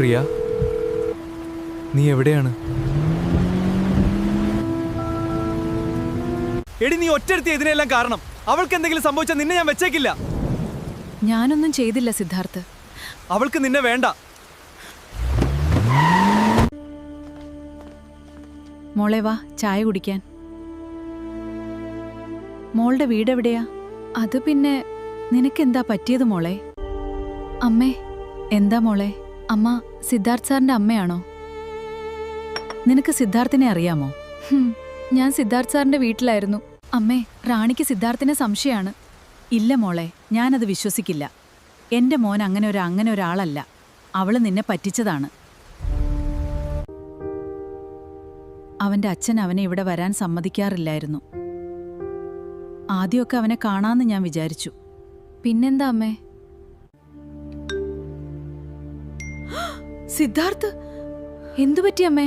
പ്രിയ, നീ എവിടെയാണ്? എടി, നീ ഒറ്റടുത്ത് ഇതിനെല്ലാം കാരണം. അവൾക്ക് എന്തെങ്കിലും സംഭവിച്ചാൽ നിന്നെ ഞാൻ വെച്ചേക്കില്ല. ഞാനൊന്നും ചെയ്തില്ല സിദ്ധാർത്ഥ്. അവൾക്ക് നിന്നെ വേണ്ട. മോളെ വാ, ചായ കുടിക്കാൻ. മോളുടെ വീടെവിടെയാ? അത് പിന്നെ നിനക്കെന്താ പറ്റിയത് മോളെ? അമ്മേ. എന്താ മോളെ? അമ്മ സിദ്ധാർത്ഥ് സാറിന്റെ അമ്മയാണോ? നിനക്ക് സിദ്ധാർത്ഥിനെ അറിയാമോ? ഞാൻ സിദ്ധാർത്ഥ് സാറിന്റെ വീട്ടിലായിരുന്നു. അമ്മേ, റാണിക്ക് സിദ്ധാർത്ഥിനെ സംശയമാണ്. ഇല്ല മോളെ, ഞാനത് വിശ്വസിക്കില്ല. എന്റെ മോൻ അങ്ങനെ ഒരാളല്ല. അവള് നിന്നെ പറ്റിച്ചതാണ്. അവന്റെ അച്ഛൻ അവനെ ഇവിടെ വരാൻ സമ്മതിക്കാറില്ലായിരുന്നു. ആദ്യമൊക്കെ അവനെ കാണാമെന്ന് ഞാൻ വിചാരിച്ചു. പിന്നെന്താ അമ്മേ? സിദ്ധാർത്ഥ്, എന്തുപറ്റി അമ്മേ?